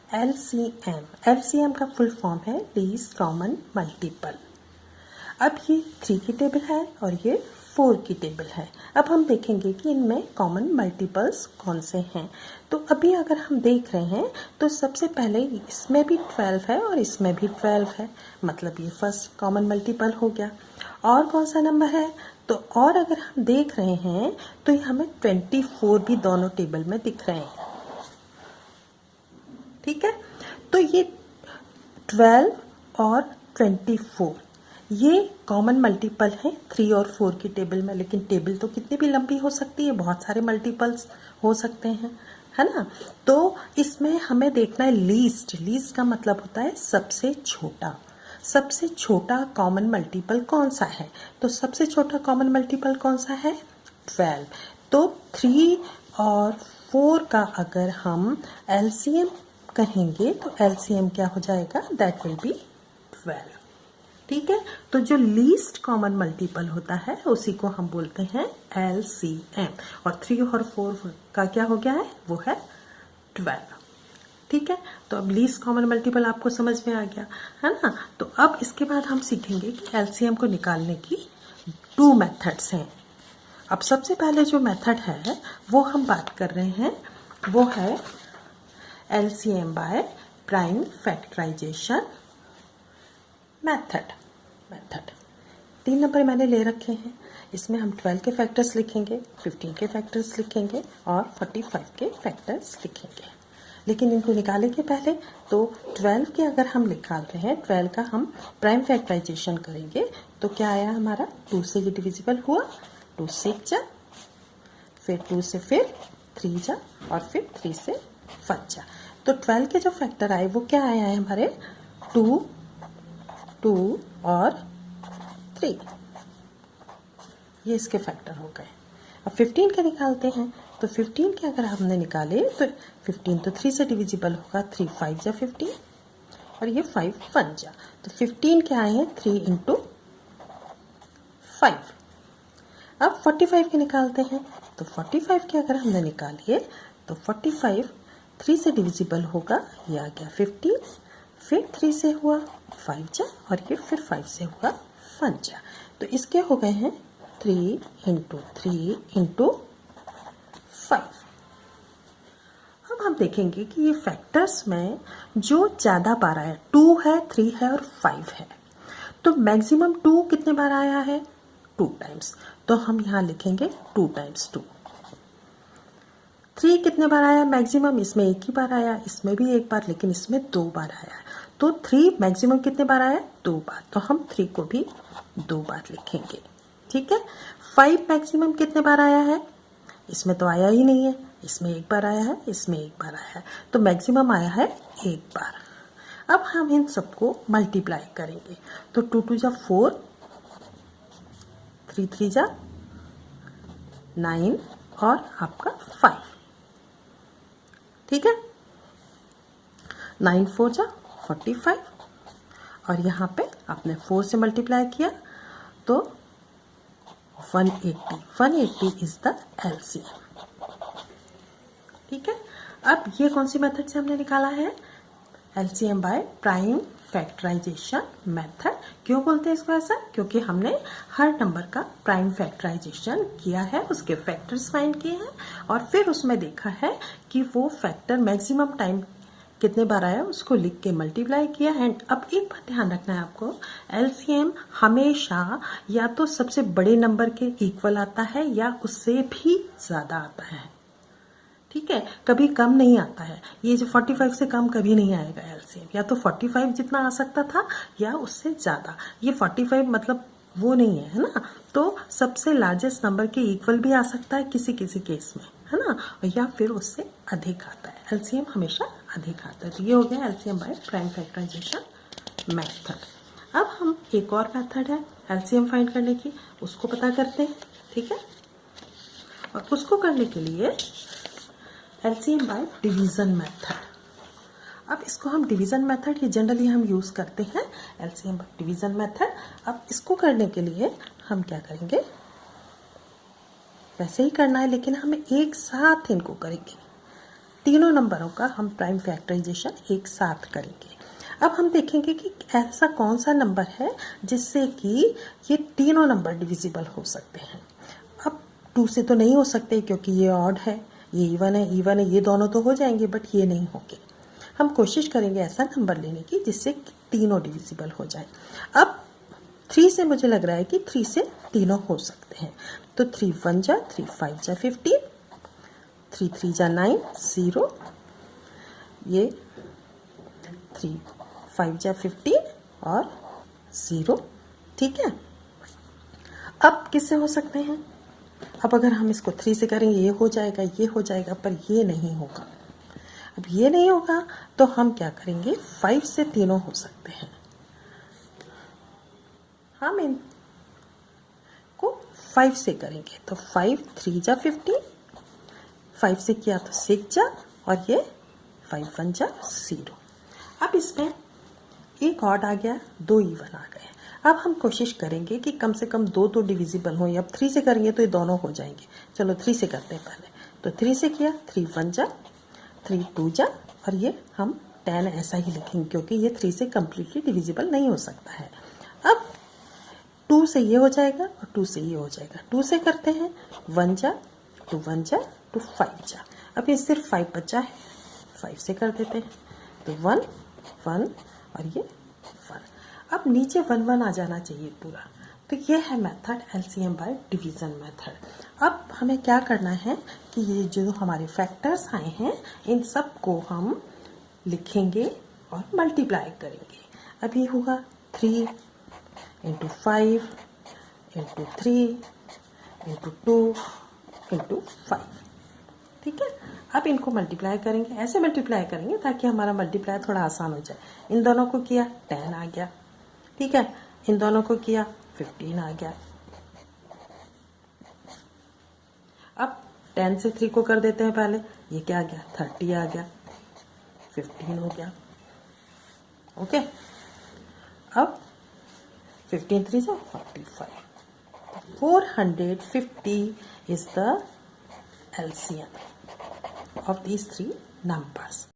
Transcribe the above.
LCM, LCM का full form है least common multiple. अब ये 3 की टेबल है और ये 4 की टेबल है। अब हम देखेंगे कि इनमें कॉमन मल्टीपल्स कौन से हैं। तो अभी अगर हम देख रहे हैं तो सबसे पहले इसमें भी 12 है और इसमें भी 12 है, मतलब ये फर्स्ट कॉमन मल्टीपल हो गया। और कौन सा नंबर है, तो और अगर हम देख रहे हैं तो ये हमें 24 भी दोनों टेबल में दिख रहे हैं। ठीक है, तो ये 12 और 24 ये कॉमन मल्टीपल है 3 और 4 की टेबल में। लेकिन टेबल तो कितनी भी लंबी हो सकती है, बहुत सारे मल्टीपल्स हो सकते हैं, है ना। तो इसमें हमें देखना है लीस्ट। लीस्ट का मतलब होता है सबसे छोटा। सबसे छोटा कॉमन मल्टीपल कौन सा है, तो सबसे छोटा कॉमन मल्टीपल कौन सा है, 12। तो 3 और 4 का अगर हम LCM कहेंगे तो LCM क्या हो जाएगा, दैट विल बी 12। ठीक है, तो जो लीस्ट कॉमन मल्टीपल होता है उसी को हम बोलते हैं LCM। और 3 और 4 का क्या हो गया है, वो है 12। ठीक है, तो अब लीस्ट कॉमन मल्टीपल आपको समझ में आ गया, है ना। तो अब इसके बाद हम सीखेंगे कि LCM को निकालने की 2 मेथड्स हैं। अब सबसे पहले जो मेथड है वो हम बात कर रहे हैं, वो है LCM by prime factorization method. 3 number मैंने ले रखे हैं। इसमें हम 12 के फैक्टर्स लिखेंगे, 15 के फैक्टर्स लिखेंगे और 45 के फैक्टर्स लिखेंगे। लेकिन इनको निकालने के पहले तो 12 के अगर हम निकाल रहे हैं, 12 का हम प्राइम फैक्टराइजेशन करेंगे तो क्या आया हमारा, 2 से ये डिविजिबल हुआ, 2 6 जा, फिर 2 से फिर 3 जा और फिर 3 से 5 जा। तो 12 के जो फैक्टर आए वो क्या आया है हमारे, 2, 2 और 3, ये इसके फैक्टर हो गए। अब 15 के निकालते हैं, तो 15 के अगर हमने निकाले तो 15 तो 3 से डिविजिबल होगा, 3 5 जा 15 और ये 5 1 जा। तो 15 के आए हैं 3 इंटू 5। अब 45 के निकालते हैं, तो 45 के अगर हमने निकालिए तो 45 3 से डिविजिबल होगा, ये आ गया 15, फिर 3 से हुआ 5 जा और ये फिर 5 से हुआ 1 जा। तो इसके हो गए हैं 3 इंटू 3 इंटू 5। अब हम देखेंगे कि ये फैक्टर्स में जो ज़्यादा बार आया, 2 है, 3 है और 5 है। तो मैक्सिमम 2 कितने बार आया है, 2 टाइम्स। तो हम यहाँ लिखेंगे 2 टाइम्स 2। 3 कितने बार आया मैक्सिमम, इसमें एक ही बार आया, इसमें भी एक बार, लेकिन इसमें 2 बार आया। तो 3 मैक्सिमम कितने बार आया, 2 बार। तो हम 3 को भी 2 बार लिखेंगे। ठीक है, 5 मैक्सिमम कितने बार आया है, इसमें तो आया ही नहीं है, इसमें एक बार आया है, इसमें एक बार आया है, तो मैक्सिमम आया है एक बार। अब हम इन सबको मल्टीप्लाई करेंगे, तो 2 2 जा 4, 3 3 जा 9 और आपका 5। ठीक है, 9 4 जा 45 और यहाँ पे आपने 4 से मल्टीप्लाई किया तो 180 इज द LCM। ठीक है, अब ये कौन सी मेथड से हमने निकाला है, LCM by prime factorization method. क्यों बोलते हैं इसको ऐसा, क्योंकि हमने हर नंबर का प्राइम फैक्टराइजेशन किया है, उसके फैक्टर्स फाइंड किए हैं और फिर उसमें देखा है कि वो फैक्टर मैक्सिमम टाइम कितने बार आया, उसको लिख के मल्टीप्लाई किया है। अब एक बात ध्यान रखना है आपको, LCM हमेशा या तो सबसे बड़े नंबर के इक्वल आता है या उससे भी ज़्यादा आता है। ठीक है, कभी कम नहीं आता है। ये जो 45 से कम कभी नहीं आएगा LCM, या तो 45 जितना आ सकता था या उससे ज़्यादा। ये 45 मतलब वो नहीं है, है ना। तो सबसे लार्जेस्ट नंबर के इक्वल भी आ सकता है किसी किसी केस में, है ना, या फिर उससे अधिक आता है। LCM हमेशा अधिक आता है। तो ये हो गया LCM by prime factorization method. अब हम एक और मेथड है LCM फाइंड करने की, उसको पता करते हैं। ठीक है, और उसको करने के लिए LCM बाय डिवीजन मेथड। अब इसको हम डिवीजन मेथड, ये जनरली हम यूज़ करते हैं LCM बाय डिवीजन मेथड। अब इसको करने के लिए हम क्या करेंगे, वैसे ही करना है लेकिन हमें एक साथ इनको करेंगे। तीनों नंबरों का हम प्राइम फैक्टराइजेशन एक साथ करेंगे। अब हम देखेंगे कि ऐसा कौन सा नंबर है जिससे कि ये तीनों नंबर डिविजिबल हो सकते हैं। अब 2 से तो नहीं हो सकते क्योंकि ये ऑड है, ये इवन है, ये दोनों तो हो जाएंगे बट ये नहीं होंगे। हम कोशिश करेंगे ऐसा नंबर लेने की जिससे तीनों डिविजिबल हो जाए। अब 3 से मुझे लग रहा है कि 3 से तीनों हो सकते हैं। तो 3 1 जा 3 5 जा 15, 3 3 जा 9 0, ये 3 5 जा 15 और 0। ठीक है, अब किससे हो सकते हैं? अब अगर हम इसको 3 से करेंगे ये हो जाएगा, ये हो जाएगा, पर ये नहीं होगा। अब ये नहीं होगा तो हम क्या करेंगे, 5 से तीनों हो सकते हैं। हम इनको 5 से करेंगे तो 5 3 जा 15, 5 से किया तो 6 जा, और ये 5 1 जा 0। अब इसमें एक ऑड आ गया, 2 इवन आ गए। अब हम कोशिश करेंगे कि कम से कम 2 तो डिविजिबल हों। अब 3 से करेंगे तो ये दोनों हो जाएंगे। चलो 3 से करते हैं पहले। तो 3 से किया, 3 1 जा 3 2 जा, और ये हम 10 ऐसा ही लिखेंगे क्योंकि ये 3 से कम्प्लीटली डिविजिबल नहीं हो सकता है। अब 2 से ये हो जाएगा और 2 से ये हो जाएगा। 2 से करते हैं 1 जा 2 1 जा 2 5 जा। अब ये सिर्फ 5 बचा है, 5 से कर देते हैं तो 1 1 और ये 1। अब नीचे 1 1 आ जाना चाहिए पूरा। तो ये है method LCM bye division method. अब हमें क्या करना है कि ये जो हमारे फैक्टर्स आए हैं इन सब को हम लिखेंगे और मल्टीप्लाई करेंगे। अब ये होगा 3 इंटू 5 इंटू 3 इंटू 2 इंटू 5। ठीक है, अब इनको मल्टीप्लाई करेंगे, ऐसे मल्टीप्लाई करेंगे ताकि हमारा मल्टीप्लाई थोड़ा आसान हो जाए। इन दोनों को किया 10 आ गया। ठीक है, इन दोनों को किया 15 आ गया। अब 10 से 3 को कर देते हैं पहले, ये क्या आ गया 30 आ गया, 15 हो गया। ओके, अब 15 3 से 45, 450 is the LCM of these 3 numbers.